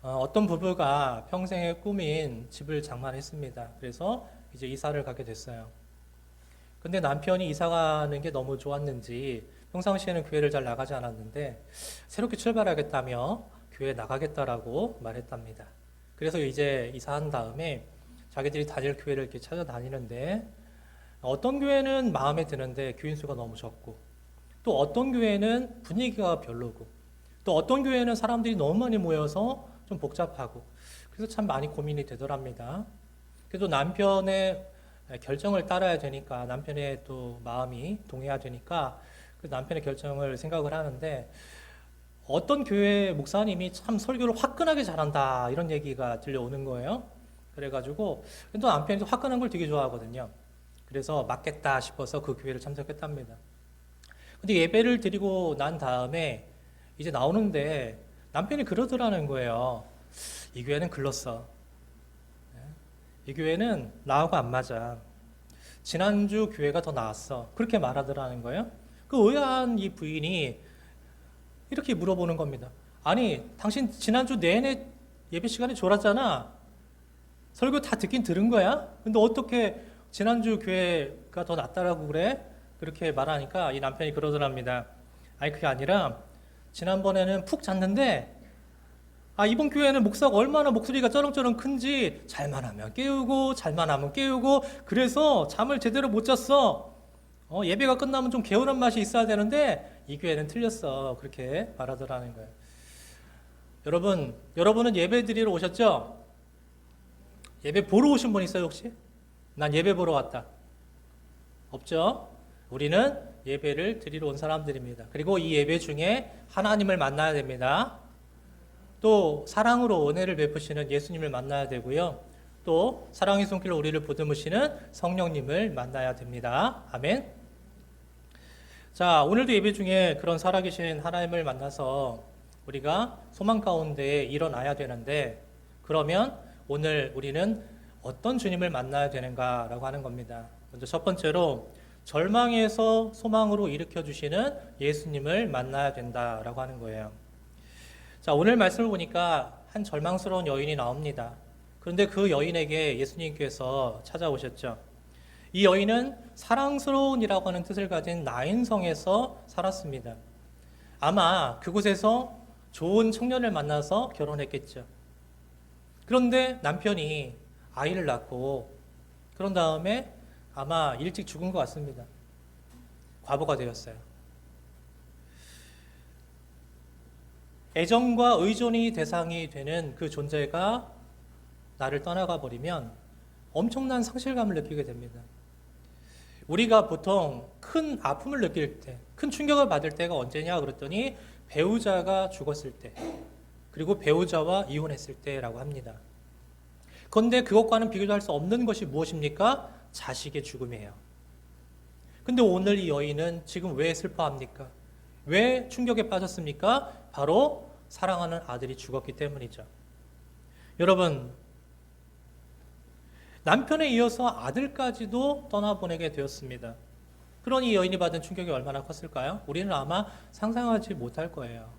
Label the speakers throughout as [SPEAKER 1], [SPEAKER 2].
[SPEAKER 1] 어떤 부부가 평생의 꿈인 집을 장만했습니다. 그래서 이제 이사를 가게 됐어요. 근데 남편이 이사 가는 게 너무 좋았는지 평상시에는 교회를 잘 나가지 않았는데 새롭게 출발하겠다며 교회에 나가겠다라고 말했답니다. 그래서 이제 이사한 다음에 자기들이 다닐 교회를 이렇게 찾아다니는데 어떤 교회는 마음에 드는데 교인 수가 너무 적고 또 어떤 교회는 분위기가 별로고 또 어떤 교회는 사람들이 너무 많이 모여서 좀 복잡하고 그래서 참 많이 고민이 되더랍니다. 그래도 남편의 결정을 따라야 되니까 남편의 또 마음이 동해야 되니까 그 남편의 결정을 생각을 하는데 어떤 교회 목사님이 참 설교를 화끈하게 잘한다 이런 얘기가 들려오는 거예요. 그래가지고 또 남편이 화끈한 걸 되게 좋아하거든요. 그래서 맞겠다 싶어서 그 교회를 참석했답니다. 근데 예배를 드리고 난 다음에 이제 나오는데 남편이 그러더라는 거예요. 이 교회는 글렀어. 이 교회는 나하고 안 맞아. 지난주 교회가 더 나았어. 그렇게 말하더라는 거예요. 그 의아한 이 부인이 이렇게 물어보는 겁니다. 아니, 당신 지난주 내내 예배 시간에 졸았잖아. 설교 다 듣긴 들은 거야? 근데 어떻게 지난주 교회가 더 낫다라고 그래? 그렇게 말하니까 이 남편이 그러더랍니다. 아니, 그게 아니라 지난번에는 푹 잤는데 이번 교회는 목사가 얼마나 목소리가 쩌렁쩌렁 큰지 잘만 하면 깨우고 잘만 하면 깨우고 그래서 잠을 제대로 못 잤어. 예배가 끝나면 좀 개운한 맛이 있어야 되는데 이 교회는 틀렸어. 그렇게 말하더라는 거예요. 여러분은 예배 드리러 오셨죠? 예배 보러 오신 분 있어요 혹시? 난 예배 보러 왔다. 없죠? 우리는 예배를 드리러 온 사람들입니다. 그리고 이 예배 중에 하나님을 만나야 됩니다. 또 사랑으로 은혜를 베푸시는 예수님을 만나야 되고요. 또 사랑의 손길로 우리를 보듬으시는 성령님을 만나야 됩니다. 아멘. 자, 오늘도 예배 중에 그런 살아계신 하나님을 만나서 우리가 소망 가운데 일어나야 되는데 그러면 오늘 우리는 어떤 주님을 만나야 되는가라고 하는 겁니다. 먼저 첫 번째로 절망에서 소망으로 일으켜 주시는 예수님을 만나야 된다라고 하는 거예요. 자, 오늘 말씀을 보니까 한 절망스러운 여인이 나옵니다. 그런데 그 여인에게 예수님께서 찾아오셨죠. 이 여인은 사랑스러운이라고 하는 뜻을 가진 나인성에서 살았습니다. 아마 그곳에서 좋은 청년을 만나서 결혼했겠죠. 그런데 남편이 아이를 낳고 그런 다음에 아마 일찍 죽은 것 같습니다. 과부가 되었어요. 애정과 의존이 대상이 되는 그 존재가 나를 떠나가 버리면 엄청난 상실감을 느끼게 됩니다. 우리가 보통 큰 아픔을 느낄 때, 큰 충격을 받을 때가 언제냐 그랬더니 배우자가 죽었을 때, 그리고 배우자와 이혼했을 때라고 합니다. 그런데 그것과는 비교할 수 없는 것이 무엇입니까? 자식의 죽음이에요. 근데 오늘 이 여인은 지금 왜 슬퍼합니까? 왜 충격에 빠졌습니까? 바로 사랑하는 아들이 죽었기 때문이죠. 여러분, 남편에 이어서 아들까지도 떠나보내게 되었습니다. 그러니 여인이 받은 충격이 얼마나 컸을까요? 우리는 아마 상상하지 못할 거예요.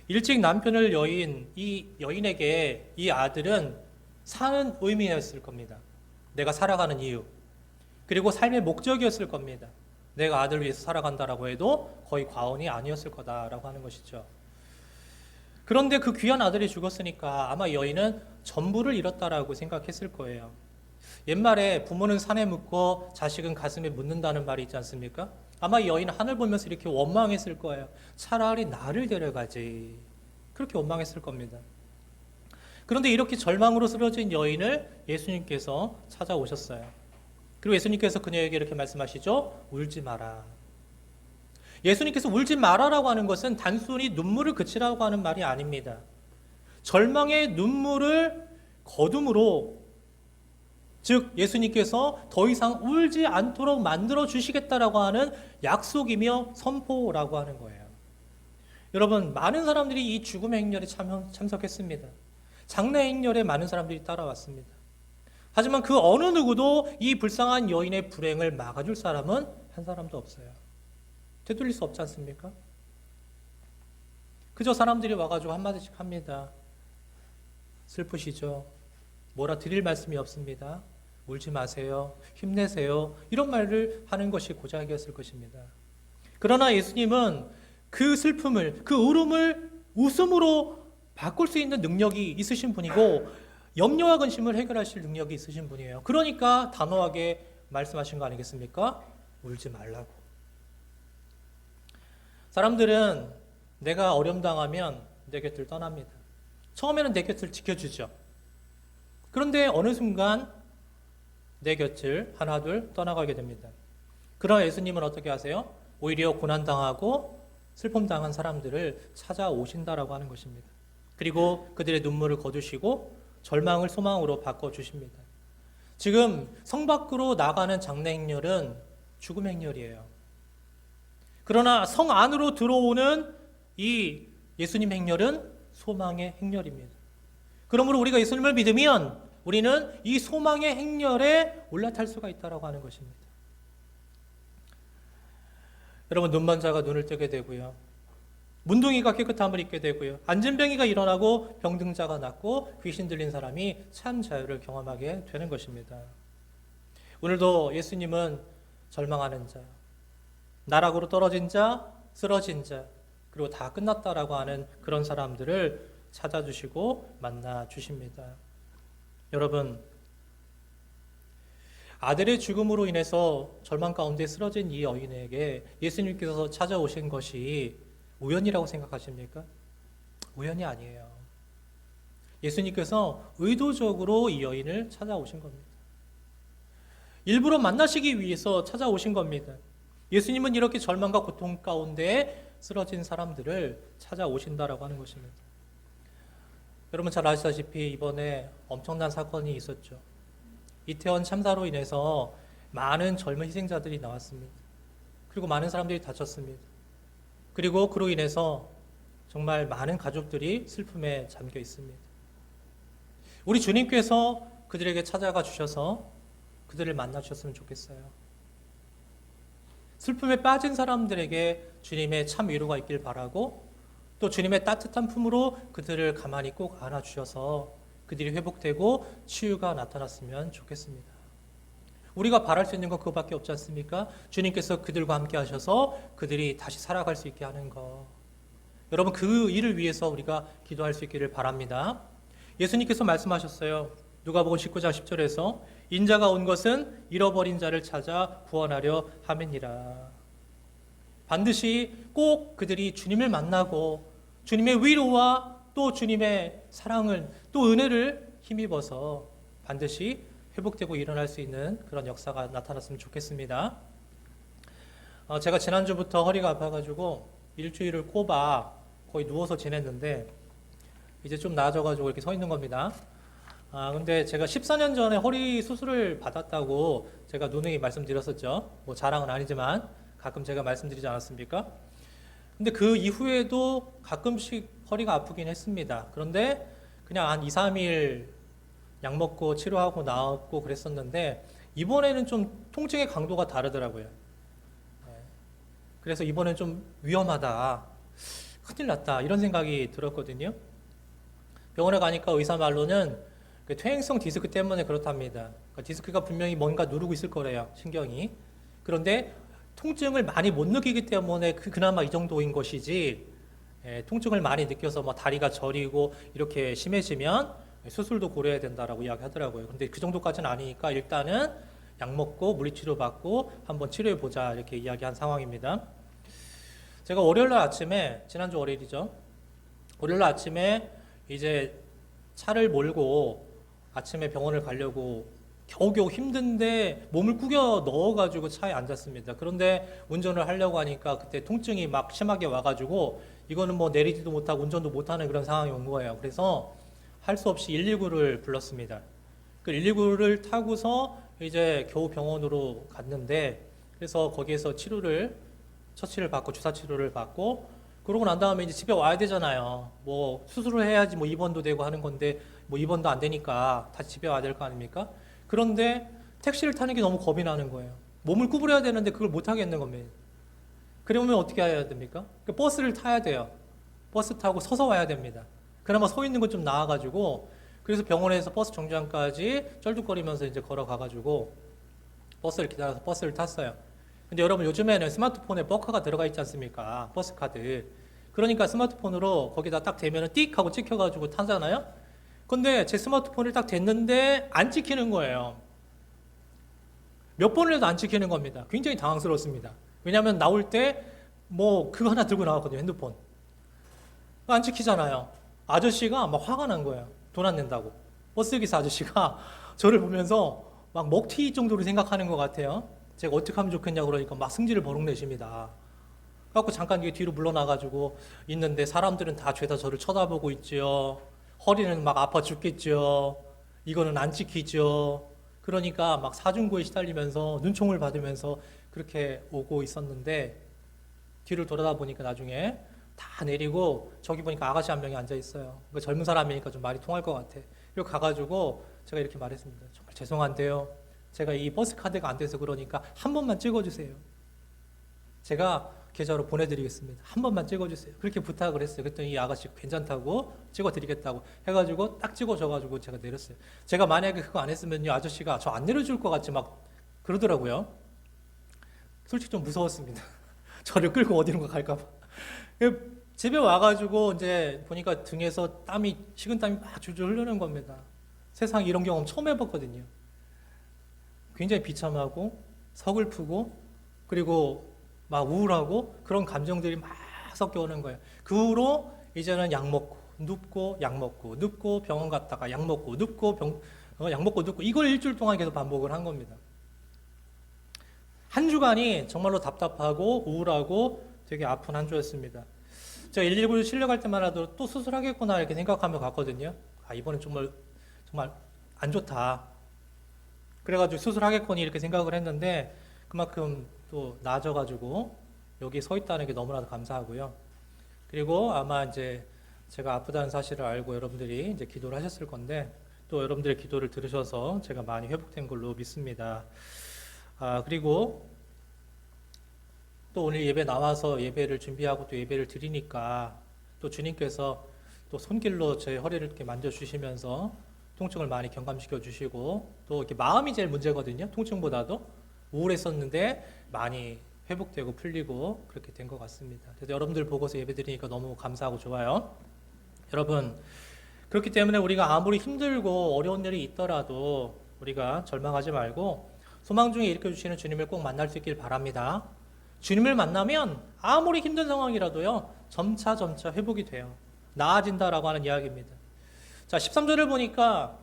[SPEAKER 1] 일찍 남편을 이 여인에게 이 아들은 사는 의미였을 겁니다. 내가 살아가는 이유. 그리고 삶의 목적이었을 겁니다. 내가 아들을 위해서 살아간다라고 해도 거의 과언이 아니었을 거다라고 하는 것이죠. 그런데 그 귀한 아들이 죽었으니까 아마 여인은 전부를 잃었다라고 생각했을 거예요. 옛말에 부모는 산에 묻고 자식은 가슴에 묻는다는 말이 있지 않습니까? 아마 이 여인은 하늘 보면서 이렇게 원망했을 거예요. 차라리 나를 데려가지. 그렇게 원망했을 겁니다. 그런데 이렇게 절망으로 쓰러진 여인을 예수님께서 찾아오셨어요. 그리고 예수님께서 그녀에게 이렇게 말씀하시죠. 울지 마라. 예수님께서 울지 마라라고 하는 것은 단순히 눈물을 그치라고 하는 말이 아닙니다. 절망의 눈물을 거둠으로, 즉 예수님께서 더 이상 울지 않도록 만들어 주시겠다라고 하는 약속이며 선포라고 하는 거예요. 여러분, 많은 사람들이 이 죽음의 행렬에 참석했습니다. 장례 행렬에 많은 사람들이 따라왔습니다. 하지만 그 어느 누구도 이 불쌍한 여인의 불행을 막아줄 사람은 한 사람도 없어요. 되돌릴 수 없지 않습니까? 그저 사람들이 와가지고 한마디씩 합니다. 슬프시죠? 뭐라 드릴 말씀이 없습니다. 울지 마세요. 힘내세요. 이런 말을 하는 것이 고작이었을 것입니다. 그러나 예수님은 그 슬픔을, 그 울음을 웃음으로 바꿀 수 있는 능력이 있으신 분이고 염려와 근심을 해결하실 능력이 있으신 분이에요. 그러니까 단호하게 말씀하신 거 아니겠습니까? 울지 말라고. 사람들은 내가 어려움 당하면 내 곁을 떠납니다. 처음에는 내 곁을 지켜주죠. 그런데 어느 순간 내 곁을 하나둘 떠나가게 됩니다. 그러나 예수님은 어떻게 하세요? 오히려 고난당하고 슬픔당한 사람들을 찾아오신다라고 하는 것입니다. 그리고 그들의 눈물을 거두시고 절망을 소망으로 바꿔주십니다. 지금 성 밖으로 나가는 장례 행렬은 죽음 행렬이에요. 그러나 성 안으로 들어오는 이 예수님 행렬은 소망의 행렬입니다. 그러므로 우리가 예수님을 믿으면 우리는 이 소망의 행렬에 올라탈 수가 있다고 하는 것입니다. 여러분, 눈먼 자가 눈을 뜨게 되고요. 문둥이가 깨끗함을 입게 되고요. 안진뱅이가 일어나고 병등자가 낫고 귀신 들린 사람이 참 자유를 경험하게 되는 것입니다. 오늘도 예수님은 절망하는 자, 나락으로 떨어진 자, 쓰러진 자, 그리고 다 끝났다라고 하는 그런 사람들을 찾아주시고 만나주십니다. 여러분, 아들의 죽음으로 인해서 절망 가운데 쓰러진 이 여인에게 예수님께서 찾아오신 것이 우연이라고 생각하십니까? 우연이 아니에요. 예수님께서 의도적으로 이 여인을 찾아오신 겁니다. 일부러 만나시기 위해서 찾아오신 겁니다. 예수님은 이렇게 절망과 고통 가운데 쓰러진 사람들을 찾아오신다라고 하는 것입니다. 여러분 잘 아시다시피 이번에 엄청난 사건이 있었죠. 이태원 참사로 인해서 많은 젊은 희생자들이 나왔습니다. 그리고 많은 사람들이 다쳤습니다. 그리고 그로 인해서 정말 많은 가족들이 슬픔에 잠겨 있습니다. 우리 주님께서 그들에게 찾아가 주셔서 그들을 만나 주셨으면 좋겠어요. 슬픔에 빠진 사람들에게 주님의 참 위로가 있길 바라고 또 주님의 따뜻한 품으로 그들을 가만히 꼭 안아주셔서 그들이 회복되고 치유가 나타났으면 좋겠습니다. 우리가 바랄 수 있는 건 그거밖에 없지 않습니까? 주님께서 그들과 함께 하셔서 그들이 다시 살아갈 수 있게 하는 것. 여러분 그 일을 위해서 우리가 기도할 수 있기를 바랍니다. 예수님께서 말씀하셨어요. 누가복음 19장 10절에서 인자가 온 것은 잃어버린 자를 찾아 구원하려 함이니라. 반드시 꼭 그들이 주님을 만나고 주님의 위로와 또 주님의 사랑을 또 은혜를 힘입어서 반드시 회복되고 일어날 수 있는 그런 역사가 나타났으면 좋겠습니다. 제가 지난주부터 허리가 아파가지고 일주일을 꼽아 거의 누워서 지냈는데 이제 좀 나아져가지고 이렇게 서 있는 겁니다. 근데 제가 14년 전에 허리 수술을 받았다고 제가 누누이 말씀드렸었죠. 뭐 자랑은 아니지만 가끔 제가 말씀드리지 않았습니까? 근데 그 이후에도 가끔씩 허리가 아프긴 했습니다. 그런데 그냥 한 2, 3일 약 먹고 치료하고 나왔고 그랬었는데 이번에는 좀 통증의 강도가 다르더라고요. 그래서 이번엔 좀 위험하다, 큰일 났다 이런 생각이 들었거든요. 병원에 가니까 의사 말로는 퇴행성 디스크 때문에 그렇답니다. 그러니까 디스크가 분명히 뭔가 누르고 있을 거래요, 신경이. 그런데 통증을 많이 못 느끼기 때문에 그나마 이 정도인 것이지, 통증을 많이 느껴서 뭐 다리가 저리고 이렇게 심해지면 수술도 고려해야 된다라고 이야기하더라고요. 근데 그 정도까지는 아니니까 일단은 약 먹고 물리치료 받고 한번 치료해 보자 이렇게 이야기한 상황입니다. 제가 월요일날 아침에, 지난주 월요일이죠. 월요일날 아침에 이제 차를 몰고 아침에 병원을 가려고 겨우겨우 힘든데 몸을 구겨 넣어가지고 차에 앉았습니다. 그런데 운전을 하려고 하니까 그때 통증이 막 심하게 와가지고 이거는 뭐 내리지도 못하고 운전도 못하는 그런 상황이 온 거예요. 그래서 할 수 없이 119를 불렀습니다. 그 119를 타고서 이제 겨우 병원으로 갔는데, 그래서 거기에서 처치를 받고 주사 치료를 받고, 그러고 난 다음에 이제 집에 와야 되잖아요. 뭐 수술을 해야지 뭐 입원도 되고 하는 건데 뭐 입원도 안 되니까 다시 집에 와야 될 거 아닙니까? 그런데 택시를 타는 게 너무 겁이 나는 거예요. 몸을 구부려야 되는데 그걸 못 하겠는 겁니다. 그러면 어떻게 해야 됩니까? 버스를 타야 돼요. 버스 타고 서서 와야 됩니다. 그나마 서 있는 건 좀 나아가지고, 그래서 병원에서 버스 정류장까지 쩔뚝거리면서 이제 걸어가가지고 버스를 기다려서 버스를 탔어요. 근데 여러분 요즘에는 스마트폰에 버커가 들어가 있지 않습니까? 버스 카드. 그러니까 스마트폰으로 거기다 딱 대면은 띡 하고 찍혀가지고 타잖아요. 근데 제 스마트폰을 딱 댔는데 안 찍히는 거예요. 몇 번을 해도 안 찍히는 겁니다. 굉장히 당황스럽습니다. 왜냐하면 나올 때 뭐 그거 하나 들고 나왔거든요. 핸드폰. 안 찍히잖아요. 아저씨가 막 화가 난 거예요. 돈 안 낸다고. 버스기사 아저씨가 저를 보면서 막 먹튀 정도로 생각하는 것 같아요. 제가 어떻게 하면 좋겠냐고 그러니까 막 승질을 버럭 내십니다. 그래갖고 잠깐 뒤로 물러나가지고 있는데 사람들은 다 죄다 저를 쳐다보고 있죠. 허리는 막 아파 죽겠죠. 이거는 안 찍히죠. 그러니까 막 사중고에 시달리면서 눈총을 받으면서 그렇게 오고 있었는데 뒤를 돌아다 보니까 나중에 다 내리고 저기 보니까 아가씨 한 명이 앉아 있어요. 그 젊은 사람이니까 좀 말이 통할 것 같아. 그리고 가가지고 제가 이렇게 말했습니다. 정말 죄송한데요. 제가 이 버스 카드가 안 돼서 그러니까 한 번만 찍어주세요. 제가 계좌로 보내드리겠습니다. 한 번만 찍어주세요. 그렇게 부탁을 했어요. 그랬더니 이 아가씨가 괜찮다고 찍어드리겠다고 해가지고 딱 찍어줘가지고 제가 내렸어요. 제가 만약에 그거 안 했으면요 아저씨가 저 안 내려줄 것 같이 막 그러더라고요. 솔직히 좀 무서웠습니다. 저를 끌고 어디론가 갈까봐. 집에 와가지고 이제 보니까 등에서 식은땀이 막 줄줄 흐르는 겁니다. 세상에 이런 경험 처음 해봤거든요. 굉장히 비참하고 서글프고 그리고 막 우울하고 그런 감정들이 막 섞여 오는 거예요. 그 후로 이제는 약 먹고 눕고 약 먹고 눕고 병원 갔다가 약 먹고 눕고 약 먹고 눕고 이걸 일주일 동안 계속 반복을 한 겁니다. 한 주간이 정말로 답답하고 우울하고 되게 아픈 한 주였습니다. 제가 119 실려갈 때만 해도 또 수술하겠구나 이렇게 생각하며 갔거든요. 아, 이번엔 정말 안 좋다. 그래가지고 수술하겠거니 이렇게 생각을 했는데 그만큼 또 나아져가지고 여기 서 있다는 게 너무나도 감사하고요. 그리고 아마 이제 제가 아프다는 사실을 알고 여러분들이 이제 기도를 하셨을 건데 또 여러분들의 기도를 들으셔서 제가 많이 회복된 걸로 믿습니다. 그리고 또 오늘 예배 나와서 예배를 준비하고 또 예배를 드리니까 또 주님께서 또 손길로 제 허리를 이렇게 만져주시면서 통증을 많이 경감시켜 주시고 또 이렇게 마음이 제일 문제거든요. 통증보다도 우울했었는데 많이 회복되고 풀리고 그렇게 된 것 같습니다. 그래서 여러분들 보고서 예배 드리니까 너무 감사하고 좋아요. 여러분 그렇기 때문에 우리가 아무리 힘들고 어려운 일이 있더라도 우리가 절망하지 말고 소망 중에 일으켜 주시는 주님을 꼭 만날 수 있길 바랍니다. 주님을 만나면 아무리 힘든 상황이라도요 점차 회복이 돼요. 나아진다라고 하는 이야기입니다. 자, 13절을 보니까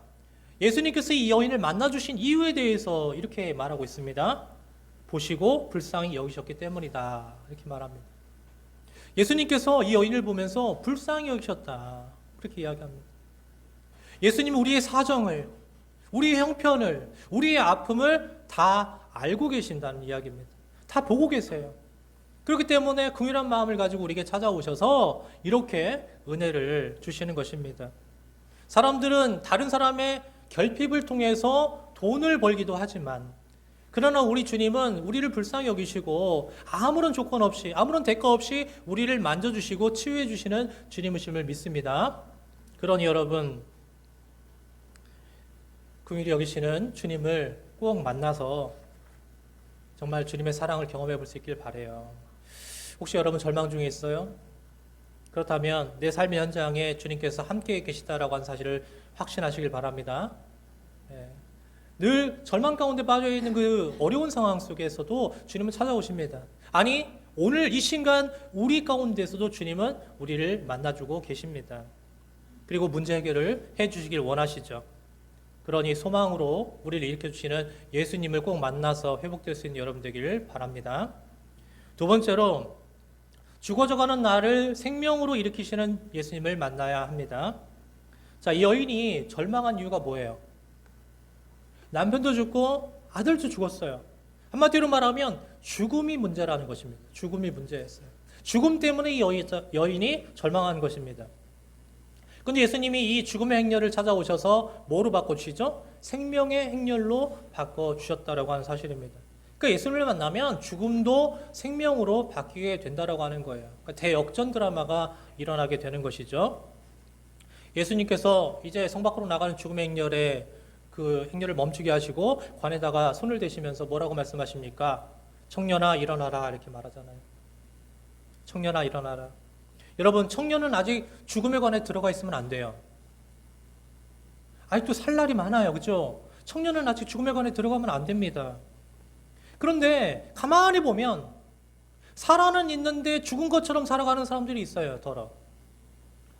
[SPEAKER 1] 예수님께서 이 여인을 만나주신 이유에 대해서 이렇게 말하고 있습니다. 보시고 불쌍히 여기셨기 때문이다. 이렇게 말합니다. 예수님께서 이 여인을 보면서 불쌍히 여기셨다. 그렇게 이야기합니다. 예수님은 우리의 사정을, 우리의 형편을, 우리의 아픔을 다 알고 계신다는 이야기입니다. 다 보고 계세요. 그렇기 때문에 긍휼한 마음을 가지고 우리에게 찾아오셔서 이렇게 은혜를 주시는 것입니다. 사람들은 다른 사람의 결핍을 통해서 돈을 벌기도 하지만 그러나 우리 주님은 우리를 불쌍히 여기시고 아무런 조건 없이 아무런 대가 없이 우리를 만져주시고 치유해 주시는 주님이심을 믿습니다. 그러니 여러분 긍휼히 여기시는 주님을 꼭 만나서 정말 주님의 사랑을 경험해 볼 수 있길 바라요. 혹시 여러분 절망 중에 있어요? 그렇다면 내 삶의 현장에 주님께서 함께 계시다라고 하는 사실을 확신하시길 바랍니다. 늘 절망 가운데 빠져 있는 그 어려운 상황 속에서도 주님은 찾아오십니다. 아니 오늘 이 순간 우리 가운데서도 주님은 우리를 만나주고 계십니다. 그리고 문제 해결을 해주시길 원하시죠. 그러니 소망으로 우리를 일으켜주시는 예수님을 꼭 만나서 회복될 수 있는 여러분 되기를 바랍니다. 두 번째로 죽어져가는 나를 생명으로 일으키시는 예수님을 만나야 합니다. 자, 이 여인이 절망한 이유가 뭐예요? 남편도 죽고 아들도 죽었어요. 한마디로 말하면 죽음이 문제라는 것입니다. 죽음이 문제였어요. 죽음 때문에 이 여인이 절망한 것입니다. 그런데 예수님이 이 죽음의 행렬을 찾아오셔서 뭐로 바꿔주시죠? 생명의 행렬로 바꿔주셨다라고 하는 사실입니다. 그러니까 예수님을 만나면 죽음도 생명으로 바뀌게 된다라고 하는 거예요. 그러니까 대역전 드라마가 일어나게 되는 것이죠. 예수님께서 이제 성 밖으로 나가는 죽음의 행렬에 그 행렬을 멈추게 하시고 관에다가 손을 대시면서 뭐라고 말씀하십니까? 청년아 일어나라 이렇게 말하잖아요. 청년아 일어나라. 여러분, 청년은 아직 죽음의 관에 들어가 있으면 안 돼요. 아직도 살 날이 많아요. 그죠? 청년은 아직 죽음의 관에 들어가면 안 됩니다. 그런데 가만히 보면 살아는 있는데 죽은 것처럼 살아가는 사람들이 있어요. 더러.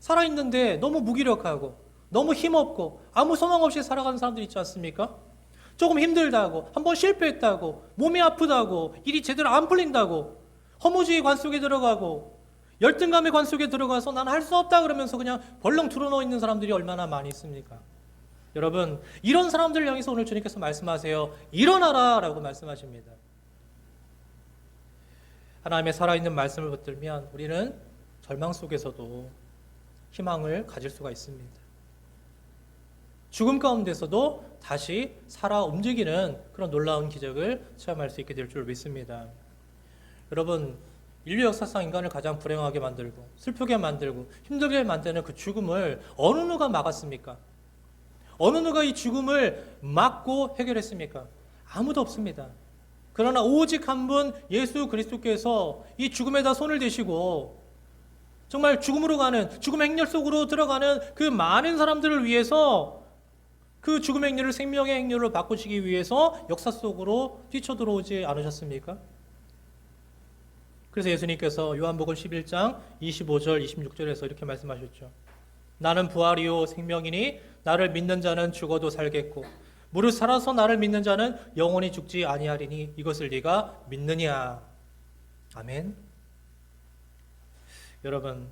[SPEAKER 1] 살아있는데 너무 무기력하고 너무 힘없고 아무 소망 없이 살아가는 사람들이 있지 않습니까? 조금 힘들다고, 한번 실패했다고, 몸이 아프다고, 일이 제대로 안 풀린다고, 허무주의 관 속에 들어가고 열등감의 관 속에 들어가서 나는 할 수 없다 그러면서 그냥 벌렁 드러누워 있는 사람들이 얼마나 많이 있습니까? 여러분, 이런 사람들을 향해서 오늘 주님께서 말씀하세요. 일어나라 라고 말씀하십니다. 하나님의 살아있는 말씀을 붙들면 우리는 절망 속에서도 희망을 가질 수가 있습니다. 죽음 가운데서도 다시 살아 움직이는 그런 놀라운 기적을 체험할 수 있게 될 줄 믿습니다. 여러분, 인류 역사상 인간을 가장 불행하게 만들고 슬프게 만들고 힘들게 만드는 그 죽음을 어느 누가 막았습니까? 어느 누가 이 죽음을 막고 해결했습니까? 아무도 없습니다. 그러나 오직 한 분 예수 그리스도께서 이 죽음에다 손을 대시고 정말 죽음으로 가는, 죽음의 행렬 속으로 들어가는 그 많은 사람들을 위해서 그 죽음의 행렬을 생명의 행렬로 바꾸시기 위해서 역사 속으로 뛰쳐들어오지 않으셨습니까? 그래서 예수님께서 요한복음 11장 25절 26절에서 이렇게 말씀하셨죠. 나는 부활이요 생명이니 나를 믿는 자는 죽어도 살겠고 무릇 살아서 나를 믿는 자는 영원히 죽지 아니하리니 이것을 네가 믿느냐. 아멘. 여러분,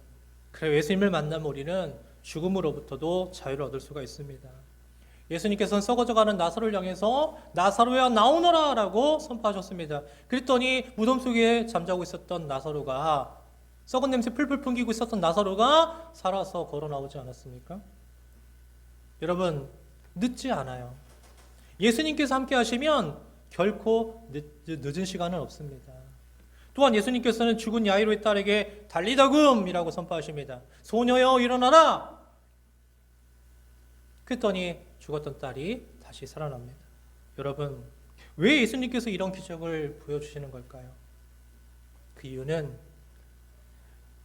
[SPEAKER 1] 그래 예수님을 만나면 우리는 죽음으로부터도 자유를 얻을 수가 있습니다. 예수님께서는 썩어져가는 나사로를 향해서 나사로야 나오너라 라고 선포하셨습니다. 그랬더니 무덤 속에 잠자고 있었던 나사로가, 썩은 냄새 풀풀 풍기고 있었던 나사로가 살아서 걸어 나오지 않았습니까? 여러분, 늦지 않아요. 예수님께서 함께 하시면 결코 늦은 시간은 없습니다. 또한 예수님께서는 죽은 야이로의 딸에게 달리다금이라고 선포하십니다. 소녀여 일어나라. 그랬더니 죽었던 딸이 다시 살아납니다. 여러분, 왜 예수님께서 이런 기적을 보여주시는 걸까요? 그 이유는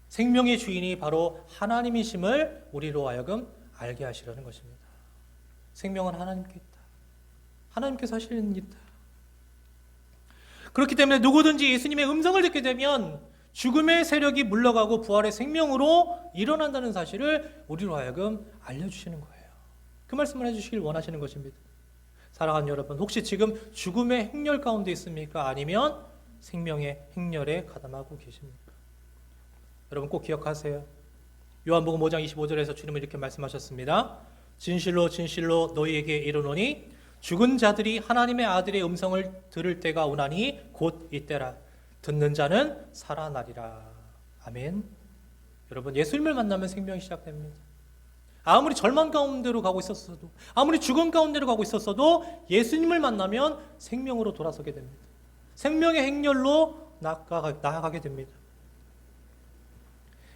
[SPEAKER 1] 생명의 주인이 바로 하나님이심을 우리로 하여금 알게 하시려는 것입니다. 생명은 하나님께 있다. 하나님께서 하시는 일이다. 그렇기 때문에 누구든지 예수님의 음성을 듣게 되면 죽음의 세력이 물러가고 부활의 생명으로 일어난다는 사실을 우리로 하여금 알려주시는 거예요. 그 말씀을 해주시길 원하시는 것입니다. 사랑하는 여러분, 혹시 지금 죽음의 행렬 가운데 있습니까? 아니면 생명의 행렬에 가담하고 계십니까? 여러분 꼭 기억하세요. 요한복음 5장 25절에서 주님은 이렇게 말씀하셨습니다. 진실로 진실로 너희에게 이르노니 죽은 자들이 하나님의 아들의 음성을 들을 때가 오나니 곧 이때라. 듣는 자는 살아나리라. 아멘. 여러분, 예수님을 만나면 생명이 시작됩니다. 아무리 절망 가운데로 가고 있었어도, 아무리 죽음 가운데로 가고 있었어도 예수님을 만나면 생명으로 돌아서게 됩니다. 생명의 행렬로 나아가게 됩니다.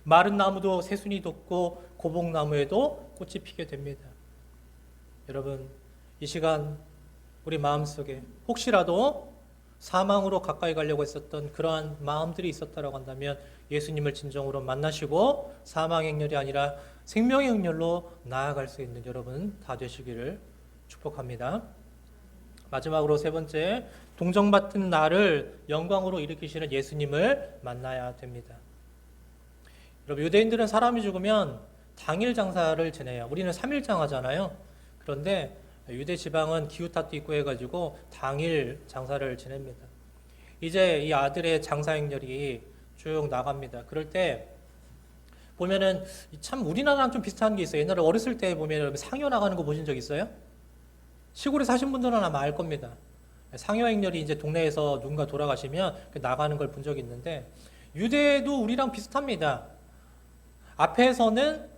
[SPEAKER 1] 마른 나무도 새순이 돋고 고복나무에도 꽃이 피게 됩니다. 여러분, 이 시간 우리 마음속에 혹시라도 사망으로 가까이 가려고 했었던 그러한 마음들이 있었다라고 한다면 예수님을 진정으로 만나시고 사망의 행렬이 아니라 생명의 행렬로 나아갈 수 있는 여러분 다 되시기를 축복합니다. 마지막으로 세 번째, 동정받은 나를 영광으로 일으키시는 예수님을 만나야 됩니다. 여러분, 유대인들은 사람이 죽으면 당일 장사를 지내요. 우리는 3일장 하잖아요. 그런데 유대 지방은 기후탓도 있고 해가지고 당일 장사를 지냅니다. 이제 이 아들의 장사 행렬이 쭉 나갑니다. 그럴 때 보면은 참 우리나라랑 좀 비슷한 게 있어요. 옛날에 어렸을 때 보면 상여 나가는 거 보신 적 있어요? 시골에 사신 분들은 아마 알 겁니다. 상여 행렬이 이제 동네에서 누군가 돌아가시면 나가는 걸 본 적이 있는데 유대도 우리랑 비슷합니다. 앞에서는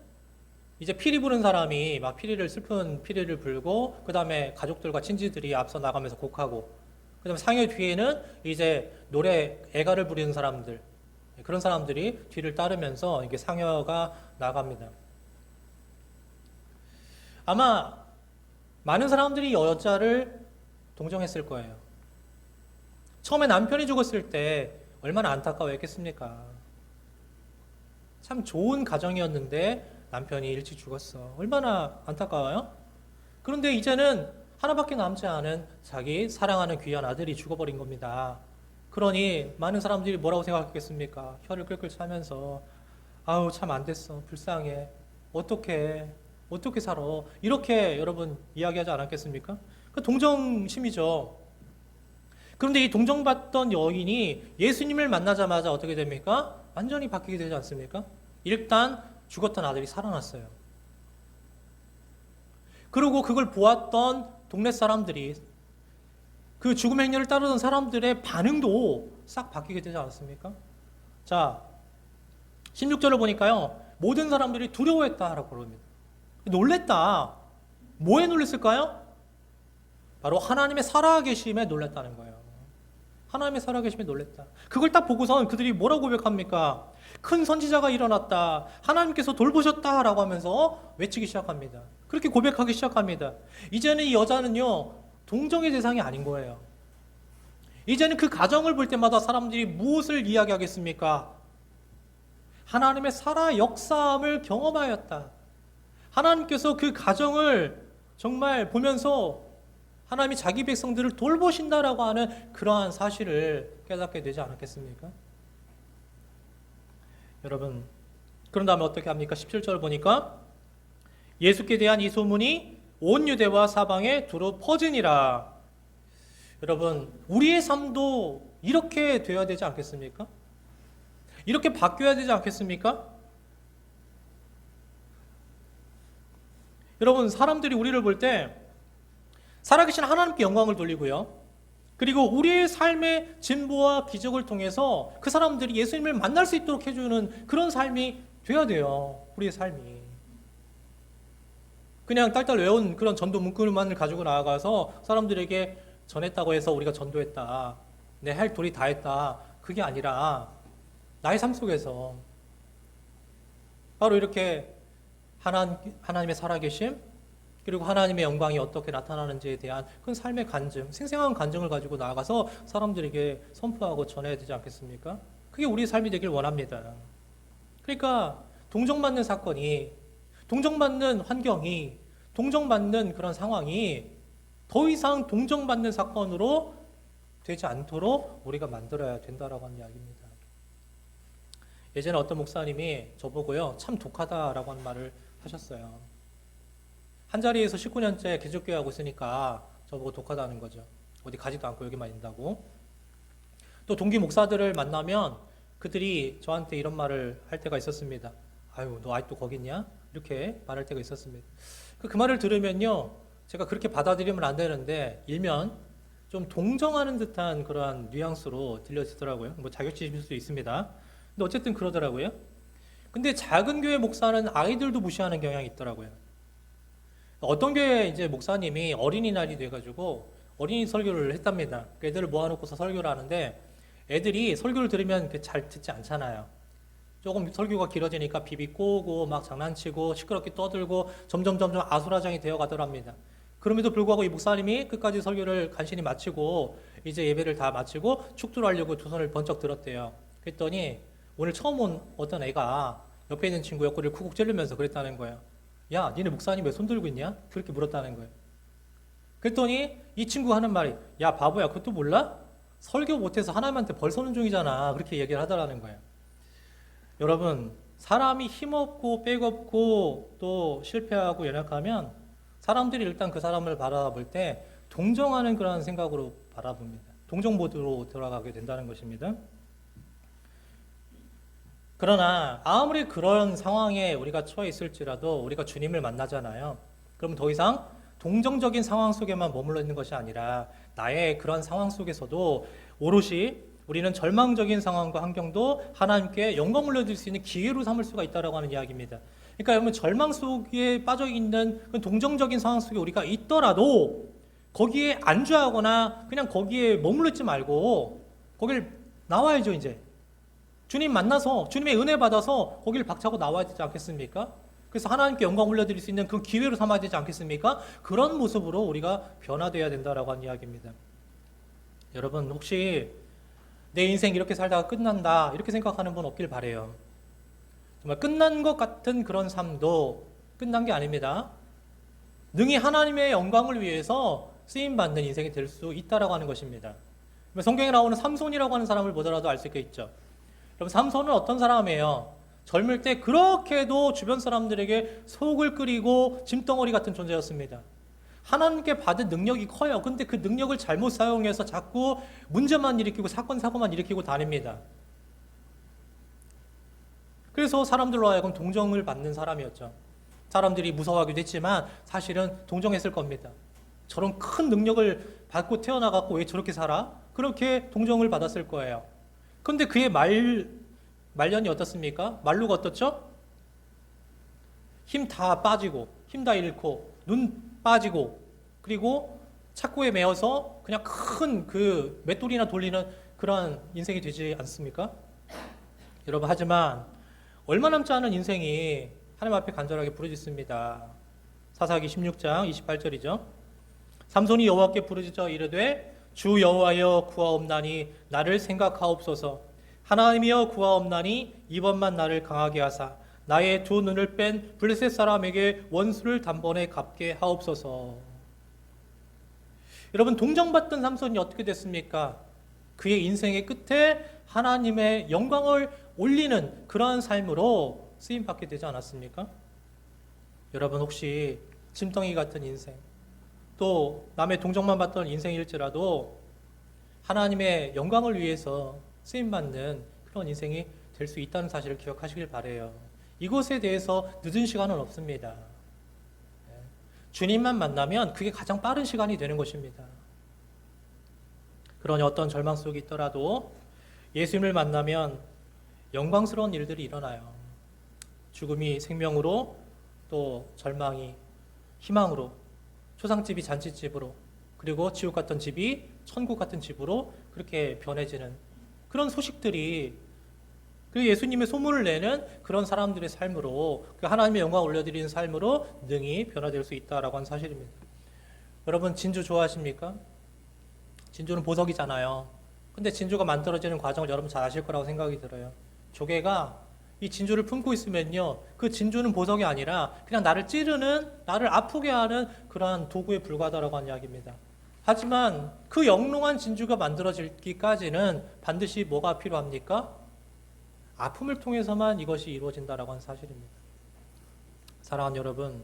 [SPEAKER 1] 이제 피리 부는 사람이 막 슬픈 피리를 불고, 그 다음에 가족들과 친지들이 앞서 나가면서 곡하고, 그 다음에 상여 뒤에는 이제 노래, 애가를 부리는 사람들, 그런 사람들이 뒤를 따르면서 이게 상여가 나갑니다. 아마 많은 사람들이 여자를 동정했을 거예요. 처음에 남편이 죽었을 때 얼마나 안타까워했겠습니까? 참 좋은 가정이었는데 남편이 일찍 죽었어. 얼마나 안타까워요? 그런데 이제는 하나밖에 남지 않은 자기 사랑하는 귀한 아들이 죽어버린 겁니다. 그러니 많은 사람들이 뭐라고 생각했겠습니까? 혀를 끌끌 차면서 아우 참 안 됐어. 불쌍해. 어떻게 살아? 이렇게 여러분 이야기하지 않았겠습니까? 그 동정심이죠. 그런데 이 동정받던 여인이 예수님을 만나자마자 어떻게 됩니까? 완전히 바뀌게 되지 않습니까? 일단 죽었던 아들이 살아났어요. 그리고 그걸 보았던 동네 사람들이, 그 죽음 행렬을 따르던 사람들의 반응도 싹 바뀌게 되지 않았습니까? 자, 16절을 보니까요, 모든 사람들이 두려워했다라고 그럽니다. 놀랬다. 뭐에 놀랬을까요? 바로 하나님의 살아계심에 놀랬다는 거예요. 하나님의 살아계심에 놀랬다. 그걸 딱 보고선 그들이 뭐라고 고백합니까? 큰 선지자가 일어났다. 하나님께서 돌보셨다라고 하면서 외치기 시작합니다. 그렇게 고백하기 시작합니다. 이제는 이 여자는요, 동정의 대상이 아닌 거예요. 이제는 그 가정을 볼 때마다 사람들이 무엇을 이야기하겠습니까? 하나님의 살아 역사함을 경험하였다. 하나님께서 그 가정을 정말 보면서 하나님이 자기 백성들을 돌보신다라고 하는 그러한 사실을 깨닫게 되지 않았겠습니까? 여러분, 그런 다음에 어떻게 합니까? 17절 보니까 예수께 대한 이 소문이 온 유대와 사방에 두루 퍼지니라. 여러분, 우리의 삶도 이렇게 되어야 되지 않겠습니까? 이렇게 바뀌어야 되지 않겠습니까? 여러분, 사람들이 우리를 볼 때 살아계신 하나님께 영광을 돌리고요, 그리고 우리의 삶의 진보와 기적을 통해서 그 사람들이 예수님을 만날 수 있도록 해주는 그런 삶이 돼야 돼요. 우리의 삶이. 그냥 딸딸 외운 그런 전도 문구만을 가지고 나아가서 사람들에게 전했다고 해서 우리가 전도했다, 내 할 도리 다 했다, 그게 아니라 나의 삶 속에서 바로 이렇게 하나님의 살아계심, 그리고 하나님의 영광이 어떻게 나타나는지에 대한 그런 삶의 간증, 생생한 간증을 가지고 나아가서 사람들에게 선포하고 전해야 되지 않겠습니까? 그게 우리의 삶이 되길 원합니다. 그러니까 동정받는 사건이, 동정받는 환경이, 동정받는 그런 상황이 더 이상 동정받는 사건으로 되지 않도록 우리가 만들어야 된다라고 하는 이야기입니다. 예전에 어떤 목사님이 저보고요, 참 독하다라고 하는 말을 하셨어요. 한 자리에서 19년째 기독교회 하고 있으니까 저보고 독하다는 거죠. 어디 가지도 않고 여기만 있다고. 또 동기 목사들을 만나면 그들이 저한테 이런 말을 할 때가 있었습니다. 아유, 너 아직도 거기 있냐? 이렇게 말할 때가 있었습니다. 그 말을 들으면요, 제가 그렇게 받아들이면 안 되는데 일면 좀 동정하는 듯한 그러한 뉘앙스로 들려지더라고요. 뭐 자격지심일 수도 있습니다. 근데 어쨌든 그러더라고요. 근데 작은 교회 목사는 아이들도 무시하는 경향이 있더라고요. 어떤 교회 이제 목사님이 어린이날이 돼가지고 어린이 설교를 했답니다. 애들을 모아놓고서 설교를 하는데 애들이 설교를 들으면 잘 듣지 않잖아요. 조금 설교가 길어지니까 비비 꼬고 막 장난치고 시끄럽게 떠들고 점점 아수라장이 되어 가더랍니다. 그럼에도 불구하고 이 목사님이 끝까지 설교를 간신히 마치고 이제 예배를 다 마치고 축도를 하려고 두 손을 번쩍 들었대요. 그랬더니 오늘 처음 온 어떤 애가 옆에 있는 친구 옆구리를 쿡쿡 찌르면서 그랬다는 거예요. 야, 니네 목사님 왜 손 들고 있냐? 그렇게 물었다는 거예요. 그랬더니 이 친구가 하는 말이, 야 바보야, 그것도 몰라? 설교 못해서 하나님한테 벌 서는 중이잖아. 그렇게 얘기를 하더라는 거예요. 여러분, 사람이 힘없고 백없고 또 실패하고 연약하면 사람들이 일단 그 사람을 바라볼 때 동정하는 그런 생각으로 바라봅니다. 동정 모드로 들어가게 된다는 것입니다. 그러나 아무리 그런 상황에 우리가 처해 있을지라도 우리가 주님을 만나잖아요. 그럼 더 이상 동정적인 상황 속에만 머물러 있는 것이 아니라 나의 그런 상황 속에서도 오롯이 우리는 절망적인 상황과 환경도 하나님께 영광 올려드릴 수 있는 기회로 삼을 수가 있다고 하는 이야기입니다. 그러니까 여러분, 절망 속에 빠져 있는 동정적인 상황 속에 우리가 있더라도 거기에 안주하거나 그냥 거기에 머물러 있지 말고 거길 나와야죠. 이제 주님 만나서 주님의 은혜 받아서 거기를 박차고 나와야 되지 않겠습니까? 그래서 하나님께 영광 올려드릴 수 있는 그 기회로 삼아야 되지 않겠습니까? 그런 모습으로 우리가 변화되어야 된다라고 하는 이야기입니다. 여러분 혹시 내 인생 이렇게 살다가 끝난다 이렇게 생각하는 분 없길 바라요. 정말 끝난 것 같은 그런 삶도 끝난 게 아닙니다. 능히 하나님의 영광을 위해서 쓰임받는 인생이 될 수 있다라고 하는 것입니다. 성경에 나오는 삼손이라고 하는 사람을 보더라도 알 수 있겠죠. 여러분 삼손은 어떤 사람이에요? 젊을 때 그렇게도 주변 사람들에게 속을 끓이고 짐덩어리 같은 존재였습니다. 하나님께 받은 능력이 커요. 근데 그 능력을 잘못 사용해서 자꾸 문제만 일으키고 사고만 일으키고 다닙니다. 그래서 사람들로 하여금 동정을 받는 사람이었죠. 사람들이 무서워하기도 했지만 사실은 동정했을 겁니다. 저런 큰 능력을 받고 태어나갖고 왜 저렇게 살아? 그렇게 동정을 받았을 거예요. 근데 그의 말년이 어떻습니까? 말루가 어떻죠? 힘 다 빠지고 힘 다 잃고 눈 빠지고 그리고 착고에 매어서 그냥 큰 그 맷돌이나 돌리는 그런 인생이 되지 않습니까? 여러분 하지만 얼마 남지 않은 인생이 하나님 앞에 간절하게 부르짖습니다. 사사기 16장 28절이죠. 삼손이 여호와께 부르짖어 이르되 주 여호와여 구하옵나니 나를 생각하옵소서. 하나님이여 구하옵나니 이번만 나를 강하게 하사 나의 두 눈을 뺀 블레셋 사람에게 원수를 단번에 갚게 하옵소서. 여러분 동정받던 삼손이 어떻게 됐습니까? 그의 인생의 끝에 하나님의 영광을 올리는 그러한 삶으로 쓰임받게 되지 않았습니까? 여러분 혹시 짐덩이 같은 인생 또 남의 동정만 받던 인생일지라도 하나님의 영광을 위해서 쓰임받는 그런 인생이 될 수 있다는 사실을 기억하시길 바라요. 이것에 대해서 늦은 시간은 없습니다. 주님만 만나면 그게 가장 빠른 시간이 되는 것입니다. 그러니 어떤 절망 속에 있더라도 예수님을 만나면 영광스러운 일들이 일어나요. 죽음이 생명으로 또 절망이 희망으로 초상집이 잔치집으로 그리고 지옥 같은 집이 천국 같은 집으로 그렇게 변해지는 그런 소식들이 그 예수님의 소문을 내는 그런 사람들의 삶으로 그 하나님의 영광을 올려드리는 삶으로 능히 변화될 수 있다라고 하는 사실입니다. 여러분 진주 좋아하십니까? 진주는 보석이잖아요. 근데 진주가 만들어지는 과정을 여러분 잘 아실 거라고 생각이 들어요. 조개가 이 진주를 품고 있으면요 그 진주는 보석이 아니라 그냥 나를 찌르는 나를 아프게 하는 그러한 도구에 불과하다라고 하는 이야기입니다. 하지만 그 영롱한 진주가 만들어지기까지는 반드시 뭐가 필요합니까? 아픔을 통해서만 이것이 이루어진다라고 하는 사실입니다. 사랑하는 여러분,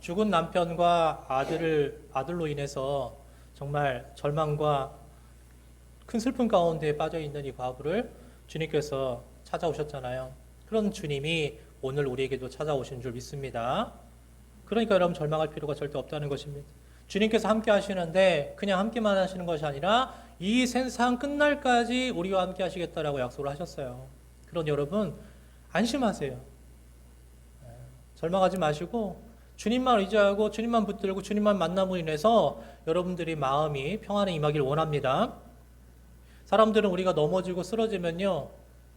[SPEAKER 1] 죽은 남편과 아들로 인해서 정말 절망과 큰 슬픔 가운데 빠져 있는 이 과부를 주님께서 찾아오셨잖아요. 그런 주님이 오늘 우리에게도 찾아오신 줄 믿습니다. 그러니까 여러분 절망할 필요가 절대 없다는 것입니다. 주님께서 함께 하시는데 그냥 함께만 하시는 것이 아니라 이 세상 끝날까지 우리와 함께 하시겠다라고 약속을 하셨어요. 그런 여러분 안심하세요. 절망하지 마시고 주님만 의지하고 주님만 붙들고 주님만 만남으로 인해서 여러분들이 마음이 평안에 임하길 원합니다. 사람들은 우리가 넘어지고 쓰러지면요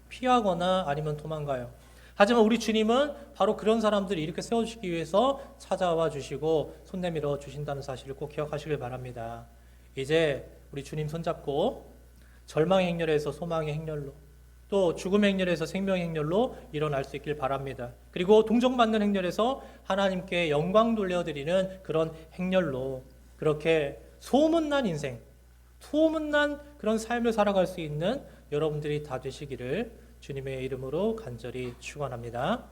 [SPEAKER 1] 피하거나 아니면 도망가요. 하지만 우리 주님은 바로 그런 사람들을 이렇게 세워주시기 위해서 찾아와 주시고 손 내밀어 주신다는 사실을 꼭 기억하시길 바랍니다. 이제 우리 주님 손잡고 절망의 행렬에서 소망의 행렬로 또 죽음의 행렬에서 생명의 행렬로 일어날 수 있길 바랍니다. 그리고 동정받는 행렬에서 하나님께 영광 돌려드리는 그런 행렬로 그렇게 소문난 인생, 소문난 그런 삶을 살아갈 수 있는 여러분들이 다 되시기를 주님의 이름으로 간절히 축원합니다.